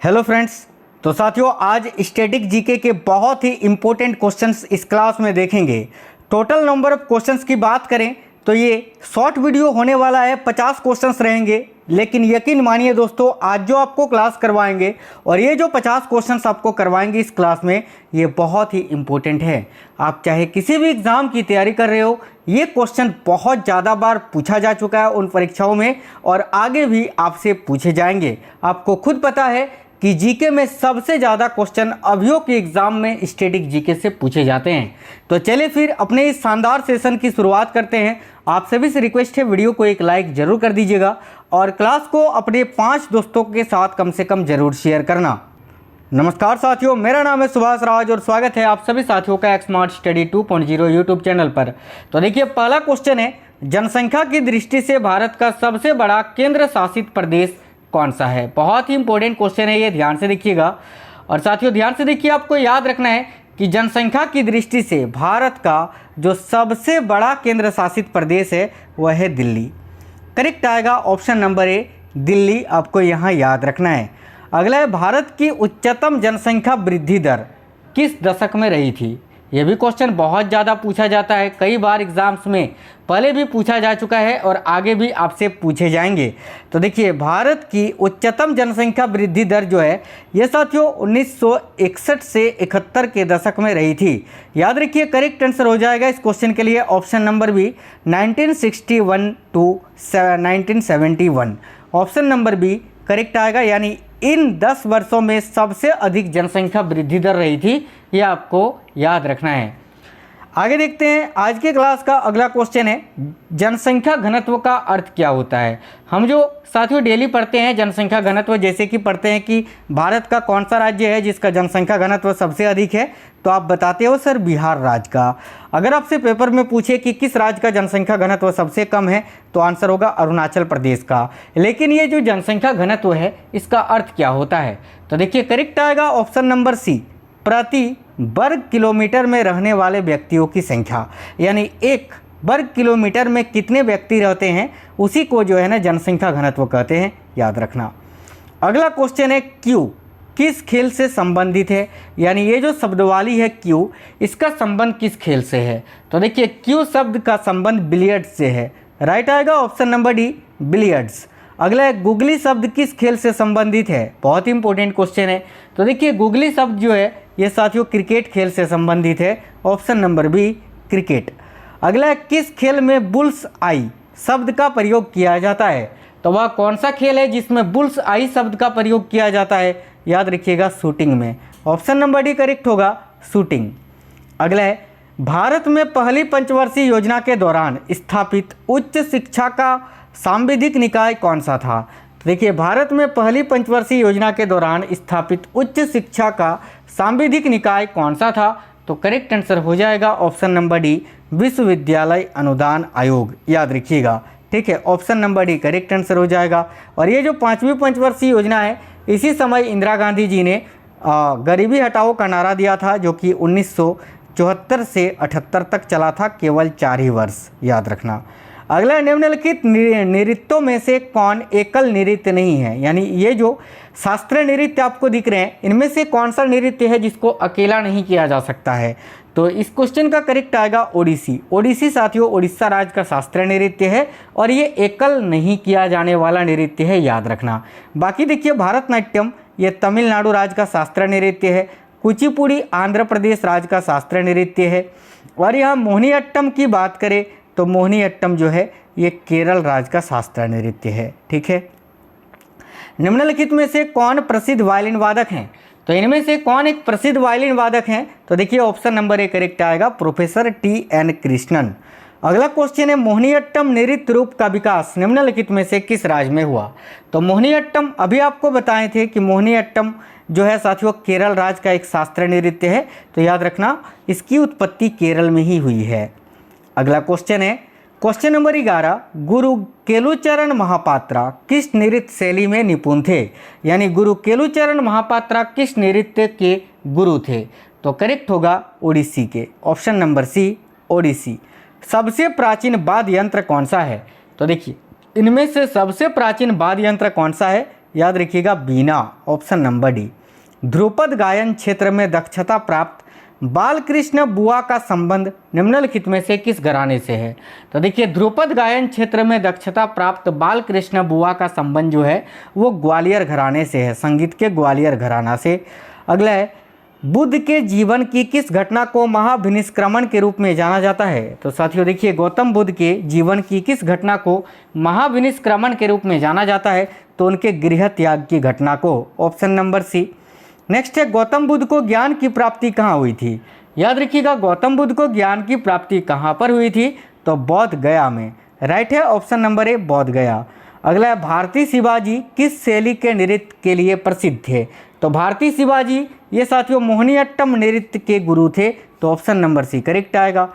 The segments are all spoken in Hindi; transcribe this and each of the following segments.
Hello friends. तो साथियों, आज स्टैटिक जीके के बहुत ही इम्पोर्टेंट क्वेश्चंस इस क्लास में देखेंगे। टोटल नंबर ऑफ क्वेश्चंस की बात करें तो ये शॉर्ट वीडियो होने वाला है, 50 क्वेश्चंस रहेंगे। लेकिन यकीन मानिए दोस्तों, आज जो आपको क्लास करवाएंगे और ये जो 50 क्वेश्चंस आपको करवाएंगे इस क्लास में, ये बहुत ही इम्पोर्टेंट है। आप चाहे किसी भी एग्ज़ाम की तैयारी कर रहे हो, ये क्वेश्चन बहुत ज़्यादा बार पूछा जा चुका है उन परीक्षाओं में और आगे भी आपसे पूछे जाएंगे। आपको खुद पता है कि जीके में सबसे ज़्यादा क्वेश्चन अभियों के एग्ज़ाम में स्टैटिक जीके से पूछे जाते हैं। तो चलिए फिर अपने इस शानदार सेशन की शुरुआत करते हैं। आप सभी से रिक्वेस्ट है, वीडियो को एक लाइक ज़रूर कर दीजिएगा और क्लास को अपने 5 दोस्तों के साथ कम से कम ज़रूर शेयर करना। नमस्कार साथियों, मेरा नाम है सुभाष राज और स्वागत है आप सभी साथियों का स्मार्ट स्टडी 2.0 यूट्यूब चैनल पर। तो देखिए, पहला क्वेश्चन है, जनसंख्या की दृष्टि से भारत का सबसे बड़ा केंद्र शासित प्रदेश कौन सा है। बहुत ही इंपॉर्टेंट क्वेश्चन है ये, ध्यान से देखिएगा। और साथियों ध्यान से देखिए, आपको याद रखना है कि जनसंख्या की दृष्टि से भारत का जो सबसे बड़ा केंद्र शासित प्रदेश है वह है दिल्ली। करेक्ट आएगा ऑप्शन नंबर ए, दिल्ली। आपको यहाँ याद रखना है। अगला है, भारत की उच्चतम जनसंख्या वृद्धि दर किस दशक में रही थी। यह भी क्वेश्चन बहुत ज़्यादा पूछा जाता है, कई बार एग्जाम्स में पहले भी पूछा जा चुका है और आगे भी आपसे पूछे जाएंगे। तो देखिए, भारत की उच्चतम जनसंख्या वृद्धि दर जो है ये साथियों 1961 से 71 के दशक में रही थी। याद रखिए, करेक्ट आंसर हो जाएगा इस क्वेश्चन के लिए option number B, 1961 to 1971। Option number B correct आएगा, यानी इन 10 वर्षों में सबसे अधिक जनसंख्या वृद्धि दर रही थी, यह आपको याद रखना है। आगे देखते हैं, आज के क्लास का अगला क्वेश्चन है, जनसंख्या घनत्व का अर्थ क्या होता है। हम जो साथियों डेली पढ़ते हैं जनसंख्या घनत्व, जैसे कि पढ़ते हैं कि भारत का कौन सा राज्य है जिसका जनसंख्या घनत्व सबसे अधिक है, तो आप बताते हो सर बिहार राज्य का। अगर आपसे पेपर में पूछे कि किस राज्य का जनसंख्या घनत्व सबसे कम है, तो आंसर होगा अरुणाचल प्रदेश का। लेकिन ये जो जनसंख्या घनत्व है इसका अर्थ क्या होता है, तो देखिए करेक्ट आएगा ऑप्शन नंबर सी, प्रति वर्ग किलोमीटर में रहने वाले व्यक्तियों की संख्या। यानी एक वर्ग किलोमीटर में कितने व्यक्ति रहते हैं उसी को जो है ना जनसंख्या घनत्व कहते हैं, याद रखना। अगला क्वेश्चन है, क्यू किस खेल से संबंधित है। यानी ये जो शब्दवाली है क्यू, इसका संबंध किस खेल से है। तो देखिए, क्यू शब्द का संबंध बिलियर्ड्स से है। राइट आएगा ऑप्शन नंबर डी, बिलियर्ड्स। अगला है, गुगली शब्द किस खेल से संबंधित है। बहुत ही इंपॉर्टेंट क्वेश्चन है। तो देखिए, गुगली शब्द जो है ये साथियों क्रिकेट खेल से संबंधित है। Option number B, cricket. अगला है, किस खेल में बुल्स आई शब्द का प्रयोग किया जाता है। तो वह कौन सा खेल है जिसमें बुल्स आई शब्द का प्रयोग किया जाता है, याद रखिएगा शूटिंग में। ऑप्शन नंबर डी करेक्ट होगा, शूटिंग। अगला है, भारत में पहली पंचवर्षीय योजना के दौरान स्थापित उच्च शिक्षा का सांविधिक निकाय कौन सा था। देखिए, भारत में पहली पंचवर्षीय योजना के दौरान स्थापित उच्च शिक्षा का सांविधिक निकाय कौन सा था, तो करेक्ट आंसर हो जाएगा ऑप्शन नंबर डी, विश्वविद्यालय अनुदान आयोग। याद रखिएगा, ठीक है, option number D correct answer हो जाएगा। और ये जो 5वीं पंचवर्षीय योजना है, इसी समय इंदिरा गांधी जी ने गरीबी हटाओ का नारा दिया था, जो कि 1974 से 78 तक चला था, केवल 4 ही वर्ष, याद रखना। अगला, निम्नलिखित नृत्यों में से कौन एकल नृत्य नहीं है। यानी ये जो शास्त्रीय नृत्य आपको दिख रहे हैं, इनमें से कौन सा नृत्य है जिसको अकेला नहीं किया जा सकता है। तो इस क्वेश्चन का करेक्ट आएगा ओडिसी। ओडिसी साथियों उड़ीसा राज्य का शास्त्रीय नृत्य है और ये एकल नहीं किया जाने वाला नृत्य है, याद रखना। बाकी देखिए, भारतनाट्यम ये तमिलनाडु राज्य का शास्त्रीय नृत्य है, कुचिपुड़ी आंध्र प्रदेश राज्य का शास्त्रीय नृत्य है, और यहाँ मोहिनीअट्टम की बात करें तो मोहिनीअट्टम जो है ये केरल राज्य का शास्त्रीय नृत्य है। ठीक है, निम्नलिखित में से कौन प्रसिद्ध वायलिन वादक हैं। तो इनमें से कौन एक प्रसिद्ध वायलिन वादक हैं, तो देखिए ऑप्शन नंबर ए करेक्ट आएगा, प्रोफेसर टी.एन. कृष्णन। अगला क्वेश्चन है, मोहिनीअट्टम नृत्य रूप का विकास निम्नलिखित में से किस राज्य में हुआ। तो मोहिनीअट्टम अभी आपको बताए थे कि मोहिनीअट्टम जो है साथियों केरल राज्य का एक शास्त्रीय नृत्य है, तो याद रखना इसकी उत्पत्ति केरल में ही हुई है। अगला क्वेश्चन है, क्वेश्चन नंबर 11, गुरु केलुचरण महापात्रा किस नृत्य शैली में निपुण थे। यानी गुरु केलुचरण महापात्रा किस नृत्य के गुरु थे, तो करेक्ट होगा ओडिसी के। Option number C, Odissi. सबसे प्राचीन वाद्य यंत्र कौन सा है। तो देखिए, इनमें से सबसे प्राचीन वाद्य यंत्र कौन सा है, याद रखिएगा बीना, ऑप्शन नंबर डी। ध्रुपद गायन क्षेत्र में दक्षता प्राप्त बालकृष्ण बुआ का संबंध निम्नलिखित में से किस घराने से है? तो देखिए ध्रुपद गायन क्षेत्र में दक्षता प्राप्त बालकृष्ण बुआ का संबंध जो है वो ग्वालियर घराने से है, संगीत के ग्वालियर घराना से। अगला है, बुद्ध के जीवन की किस घटना को महाविनिष्क्रमण के रूप में जाना जाता है? तो साथियों देखिए गौतम बुद्ध के जीवन की किस घटना को महाविनिष्क्रमण के रूप में जाना जाता है? तो उनके गृह त्याग की घटना को, ऑप्शन नंबर सी। नेक्स्ट है, गौतम बुद्ध को ज्ञान की प्राप्ति कहाँ हुई थी? याद रखिएगा गौतम बुद्ध को ज्ञान की प्राप्ति कहाँ पर हुई थी? तो बोध गया में, राइट है, ऑप्शन नंबर ए बोध गया। अगला है, भारतीय शिवाजी किस शैली के नृत्य के लिए प्रसिद्ध थे? तो भारतीय शिवाजी ये साथियों मोहिनीअट्टम नृत्य के गुरु थे, तो ऑप्शन नंबर सी करेक्ट आएगा।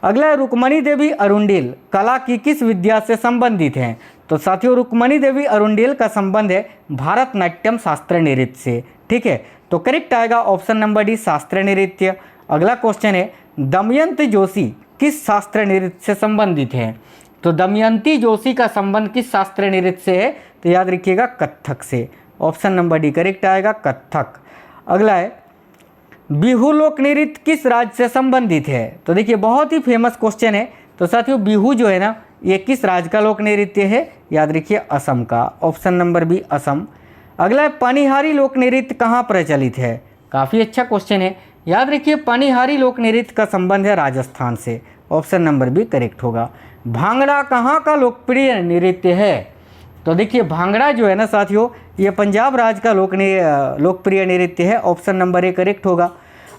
अगला है, रुक्मणी देवी अरुंडेल कला की किस विद्या से संबंधित हैं? तो साथियों रुक्मणी देवी अरुंडेल का संबंध है भारतनाट्यम शास्त्रीय नृत्य से, ठीक है, तो करेक्ट आएगा ऑप्शन नंबर डी शास्त्रीय नृत्य। अगला क्वेश्चन है, दमयंती जोशी किस शास्त्रीय नृत्य से संबंधित है? तो दमयंती जोशी का संबंध किस शास्त्रीय नृत्य से है? तो याद रखिएगा कथक से, ऑप्शन नंबर डी करेक्ट आएगा कथक। अगला है, बिहू लोक नृत्य किस राज्य से संबंधित है? तो देखिए बहुत ही फेमस क्वेश्चन है। तो साथियों बिहू जो है ना ये किस राज्य का लोक नृत्य है? याद रखिए असम का, ऑप्शन नंबर बी असम। अगला है, पनिहारी लोक नृत्य कहाँ प्रचलित है? काफ़ी अच्छा क्वेश्चन है। याद रखिए पनिहारी लोक नृत्य का संबंध है राजस्थान से, ऑप्शन नंबर बी करेक्ट होगा। भांगड़ा कहाँ का लोकप्रिय नृत्य है? तो देखिए भांगड़ा जो है ना साथियों ये पंजाब राज्य का लोकप्रिय नृत्य है, ऑप्शन नंबर ए करेक्ट होगा।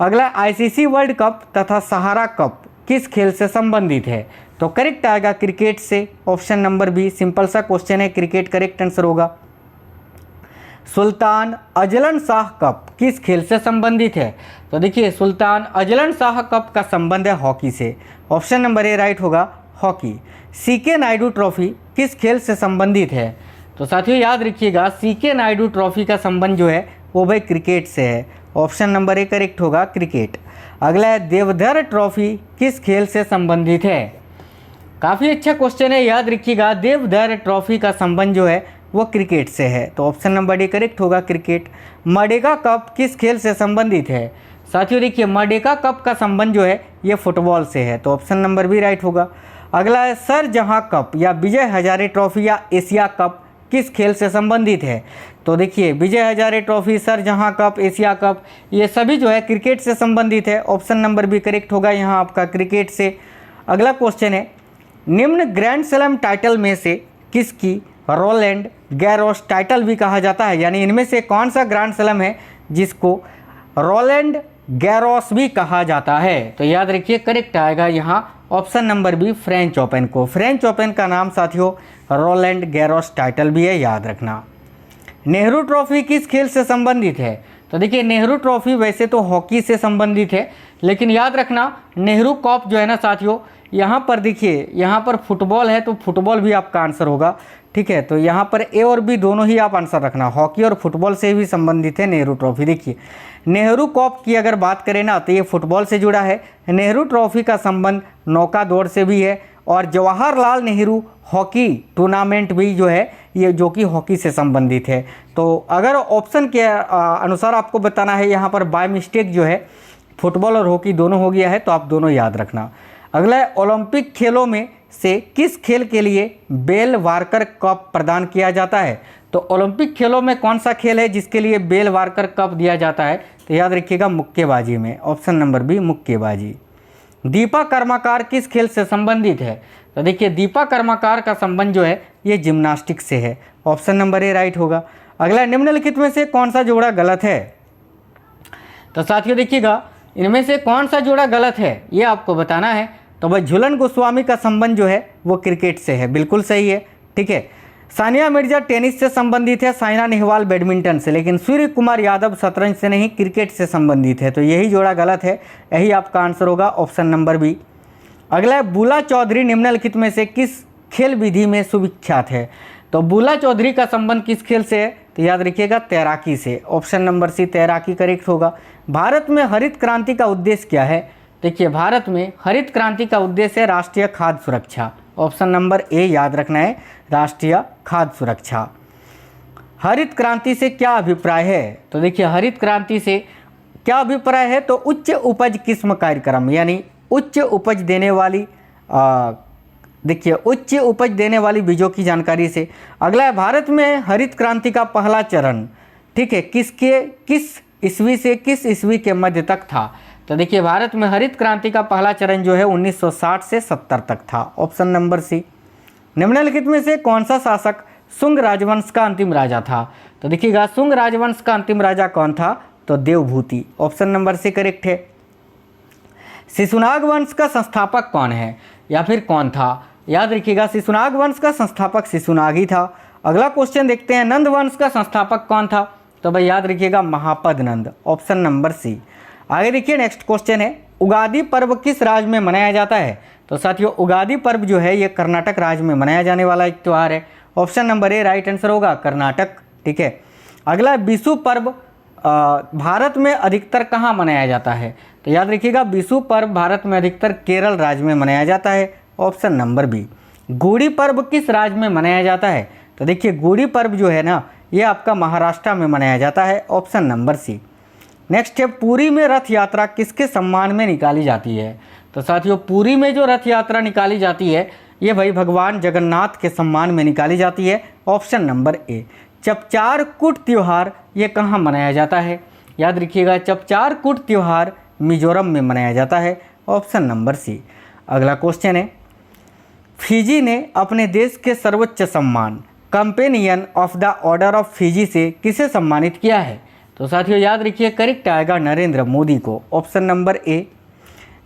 अगला, आईसीसी वर्ल्ड कप तथा सहारा कप किस खेल से संबंधित है? तो करेक्ट आएगा क्रिकेट से, ऑप्शन नंबर बी। सिंपल सा क्वेश्चन है, क्रिकेट करेक्ट आंसर होगा। सुल्तान अजलन शाह कप किस खेल से संबंधित है? तो देखिए सुल्तान अजलन शाह कप का संबंध है हॉकी से, ऑप्शन नंबर ए राइट होगा हॉकी। सीके नायडू ट्रॉफी किस खेल से संबंधित है? तो साथियों याद रखिएगा सीके नायडू ट्रॉफी का संबंध जो है वो भाई क्रिकेट से है, ऑप्शन नंबर ए करेक्ट होगा क्रिकेट। अगला है, देवधर ट्रॉफी किस खेल से संबंधित है? काफ़ी अच्छा क्वेश्चन है, याद रखिएगा देवधर ट्रॉफी का संबंध जो है वो क्रिकेट से है, तो ऑप्शन नंबर डी करेक्ट होगा क्रिकेट। मर्डेका कप किस खेल से संबंधित है? साथियों देखिए मर्डेका कप का संबंध जो है ये फुटबॉल से है, तो ऑप्शन नंबर बी राइट होगा। अगला है, सर जहां कप या विजय हजारे ट्रॉफी या एशिया कप किस खेल से संबंधित है? तो देखिए विजय हजारे ट्रॉफी, सर जहां कप, एशिया कप ये सभी जो है क्रिकेट से संबंधित है, ऑप्शन नंबर बी करेक्ट होगा यहाँ आपका क्रिकेट से। अगला क्वेश्चन है, निम्न ग्रैंड स्लैम टाइटल में से किसकी रोलैंड गैरोस टाइटल भी कहा जाता है? यानी इनमें से कौन सा ग्रैंड स्लैम है जिसको रोलैंड गैरोस भी कहा जाता है? तो याद रखिए करेक्ट आएगा यहाँ option number B French Open को। फ्रेंच ओपन का नाम साथियों रोलैंड गैरोस टाइटल भी है, याद रखना। नेहरू ट्रॉफी किस खेल से संबंधित है? तो देखिए नेहरू ट्रॉफी वैसे तो हॉकी से संबंधित है, लेकिन याद रखना नेहरू कप जो है ना साथियों यहाँ पर देखिए यहाँ पर फुटबॉल है, तो फुटबॉल भी आपका आंसर होगा, ठीक है। तो यहाँ पर ए और बी दोनों ही आप आंसर रखना, हॉकी और फुटबॉल से भी संबंधित है नेहरू ट्रॉफी। देखिए नेहरू कप की अगर बात करें ना तो ये फुटबॉल से जुड़ा है, नेहरू ट्रॉफी का संबंध नौका दौड़ से भी है, और जवाहरलाल नेहरू हॉकी टूर्नामेंट भी जो है ये जो कि हॉकी से संबंधित है। तो अगर ऑप्शन के अनुसार आपको बताना है यहाँ पर बाय मिस्टेक जो है फुटबॉल और हॉकी दोनों हो गया है, तो आप दोनों याद रखना। अगला है, ओलंपिक खेलों में से किस खेल के लिए बेल वार्कर कप प्रदान किया जाता है? तो ओलंपिक खेलों में कौन सा खेल है जिसके लिए बेल वार्कर कप दिया जाता है? तो याद रखिएगा मुक्केबाजी में, ऑप्शन नंबर बी मुक्केबाजी। दीपा कर्माकार किस खेल से संबंधित है? तो देखिए दीपा कर्माकार का संबंध जो है ये जिम्नास्टिक से है, ऑप्शन नंबर ए राइट होगा। अगला, निम्नलिखित में से कौन सा जोड़ा गलत है? तो साथियों देखिएगा इनमें से कौन सा जोड़ा गलत है ये आपको बताना है। तो भाई झूलन गोस्वामी का संबंध जो है वो क्रिकेट से है, बिल्कुल सही है, ठीक है। सानिया मिर्जा टेनिस से संबंधित है, साइना नेहवाल बैडमिंटन से, लेकिन सूर्य कुमार यादव शतरंज से नहीं क्रिकेट से संबंधित है, तो यही जोड़ा गलत है, यही आपका आंसर होगा ऑप्शन नंबर बी। अगला है, बुला चौधरी निम्नलिखित में से किस खेल विधि में सुविख्यात है? तो बुला चौधरी का संबंध किस खेल से है? तो याद रखिएगा तैराकी से, ऑप्शन नंबर सी तैराकी करेक्ट होगा। भारत में हरित क्रांति का उद्देश्य क्या है? देखिए भारत में हरित क्रांति का उद्देश्य है राष्ट्रीय खाद्य सुरक्षा, ऑप्शन नंबर ए याद रखना है राष्ट्रीय खाद्य सुरक्षा। हरित क्रांति से क्या अभिप्राय है? तो देखिए हरित क्रांति से क्या अभिप्राय है, तो उच्च उपज किस्म कार्यक्रम, यानी उच्च उपज देने वाली देखिए उच्च उपज देने वाली बीजों की जानकारी से। अगला है भारत में हरित क्रांति का पहला चरण, ठीक है, किस ईस्वी से किस ईस्वी के मध्य तक था? तो देखिए भारत में हरित क्रांति का पहला चरण जो है 1960 से 70 तक था। Option number C. निम्नलिखित में से कौन सा शासक शुंग राजवंश का अंतिम राजा था? तो देखिएगा शुंग राजवंश का अंतिम राजा कौन था? तो Devabhuti. Option number C correct है। शिशुनाग वंश का संस्थापक कौन है या फिर कौन था? याद रखिएगा शिशुनाग वंश का संस्थापक शिशुनाग ही था। अगला क्वेश्चन देखते हैं, नंद वंश का संस्थापक कौन था? तो भाई याद रखिएगा महापद नंद। ऑप्शन नंबर सी। आगे देखिए नेक्स्ट क्वेश्चन है, उगादि पर्व किस राज्य में मनाया जाता है? तो साथियों उगादि पर्व जो है ये कर्नाटक राज्य में मनाया जाने वाला एक त्यौहार है। Option number A right answer होगा, कर्नाटक। ठीक है। अगला बिशु पर्व भारत में अधिकतर कहाँ मनाया जाता है? तो याद रखिएगा बिशु पर्व भारत में अधिकतर केरल राज्य में मनाया जाता है। Option number B. गुड़ी पर्व किस राज्य में मनाया जाता है? तो देखिए गुड़ी पर्व जो है ना ये आपका महाराष्ट्र में मनाया जाता है। ऑप्शन नंबर सी। नेक्स्ट है, पुरी में रथ यात्रा किसके सम्मान में निकाली जाती है? तो साथियों पुरी में जो रथ यात्रा निकाली जाती है ये भाई भगवान जगन्नाथ के सम्मान में निकाली जाती है। Option number A. चपचार कूट त्यौहार ये कहाँ मनाया जाता है? याद रखिएगा चपचार कूट त्यौहार मिजोरम में मनाया जाता है। Option number C. अगला क्वेश्चन है, फिजी ने अपने देश के सर्वोच्च सम्मान companion of the order of Fiji से किसे सम्मानित किया है? तो साथियों याद रखिए करेक्ट आएगा नरेंद्र मोदी को। Option number A.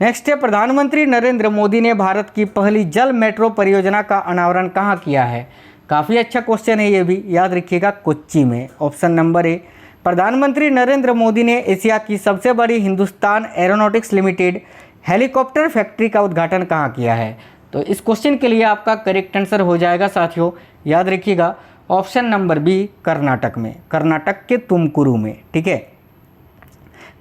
नेक्स्ट है, प्रधानमंत्री नरेंद्र मोदी ने भारत की पहली जल मेट्रो परियोजना का अनावरण कहाँ किया है? काफ़ी अच्छा क्वेश्चन है ये भी, याद रखिएगा कोच्चि में। Option number A. प्रधानमंत्री नरेंद्र मोदी ने एशिया की सबसे बड़ी Hindustan aeronautics limited helicopter factory का उद्घाटन कहाँ किया है? तो इस क्वेश्चन के लिए आपका करेक्ट आंसर हो जाएगा साथियों, याद रखिएगा ऑप्शन नंबर बी, कर्नाटक में, कर्नाटक के तुमकुरू में। ठीक है।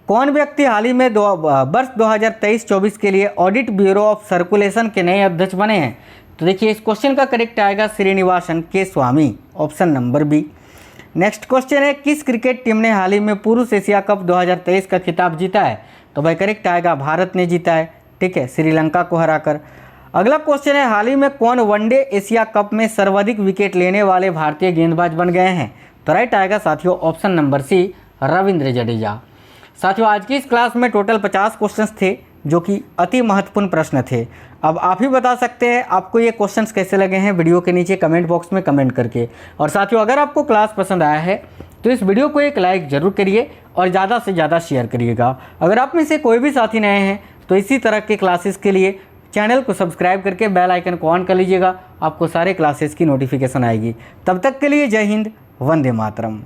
कौन व्यक्ति हाल ही में वर्ष 2023-24 के लिए ऑडिट ब्यूरो ऑफ सर्कुलेशन के नए अध्यक्ष बने हैं? तो देखिए इस क्वेश्चन का करेक्ट आएगा श्रीनिवासन के स्वामी। Option number B. Next question है, किस क्रिकेट टीम ने हाल ही में पुरुष एशिया कप 2023 का खिताब जीता है? तो भाई करेक्ट आएगा भारत ने जीता है। ठीक है, श्रीलंका को हराकर। अगला क्वेश्चन है, हाल ही में कौन वनडे एशिया कप में सर्वाधिक विकेट लेने वाले भारतीय गेंदबाज बन गए हैं? तो राइट आएगा साथियों option number C, Ravindra Jadeja. साथियों आज की इस क्लास में टोटल 50 क्वेश्चंस थे जो कि अति महत्वपूर्ण प्रश्न थे। अब आप ही बता सकते हैं आपको ये क्वेश्चंस कैसे लगे हैं वीडियो के नीचे कमेंट बॉक्स में कमेंट करके। और साथियों अगर आपको क्लास पसंद आया है तो इस वीडियो को एक लाइक ज़रूर करिए और ज़्यादा से ज़्यादा शेयर करिएगा। अगर आप में से कोई भी साथी नए हैं तो इसी तरह के क्लासेस के लिए चैनल को सब्सक्राइब करके बेल आइकन को ऑन कर लीजिएगा, आपको सारे क्लासेस की नोटिफिकेशन आएगी। तब तक के लिए जय हिंद, वंदे मातरम।